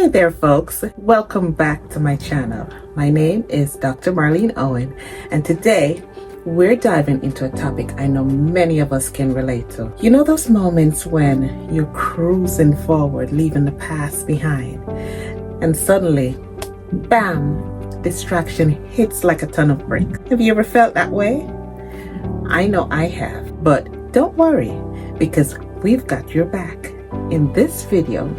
Hi there folks, welcome back to my channel. My name is Dr. Marlene Owen, and today we're diving into a topic I know many of us can relate to. You know those moments when you're cruising forward, leaving the past behind, and suddenly, bam, distraction hits like a ton of bricks. Have you ever felt that way? I know I have, but don't worry, because we've got your back. In this video,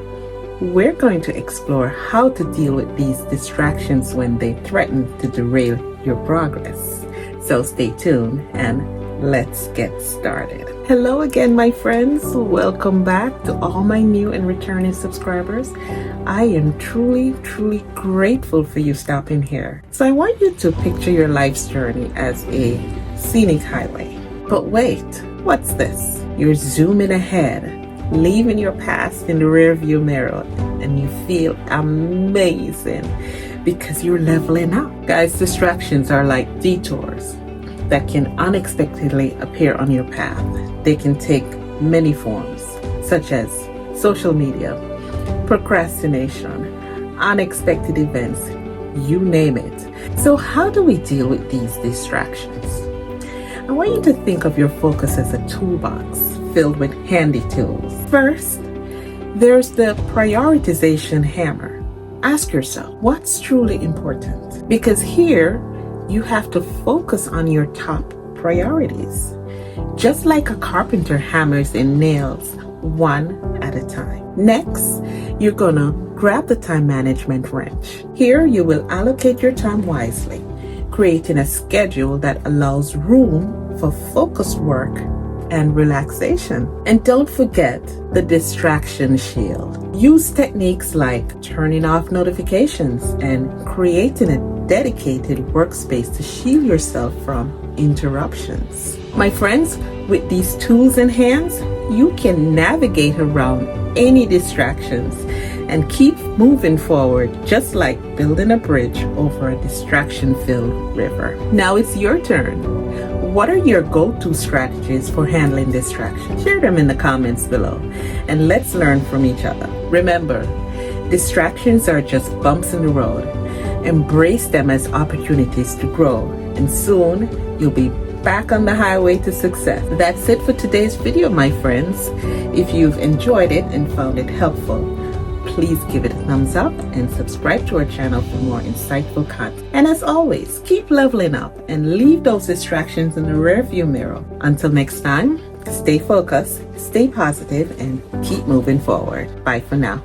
we're going to explore how to deal with these distractions when they threaten to derail your progress. So stay tuned and let's get started. Hello again, my friends. Welcome back to all my new and returning subscribers. I am truly grateful for you stopping here. So I want you to picture your life's journey as a scenic highway. But wait, what's this? You're zooming ahead, leaving your past in the rearview mirror, and you feel amazing because you're leveling up. Guys, distractions are like detours that can unexpectedly appear on your path. They can take many forms, such as social media, procrastination, unexpected events, you name it. So how do we deal with these distractions? I want you to think of your focus as a toolbox filled with handy tools. First, there's the prioritization hammer. Ask yourself, what's truly important? Because here, you have to focus on your top priorities. Just like a carpenter hammers in nails one at a time. Next, you're gonna grab the time management wrench. Here, you will allocate your time wisely, creating a schedule that allows room for focused work and relaxation. And don't forget the distraction shield. Use techniques like turning off notifications and creating a dedicated workspace to shield yourself from interruptions. My friends, with these tools in hands, you can navigate around any distractions and keep moving forward, just like building a bridge over a distraction-filled river. Now it's your turn. What are your go-to strategies for handling distractions? Share them in the comments below, and let's learn from each other. Remember, distractions are just bumps in the road. Embrace them as opportunities to grow, and soon you'll be back on the highway to success. That's it for today's video, my friends. If you've enjoyed it and found it helpful, please give it a thumbs up and subscribe to our channel for more insightful content. And as always, keep leveling up and leave those distractions in the rearview mirror. Until next time, stay focused, stay positive, and keep moving forward. Bye for now.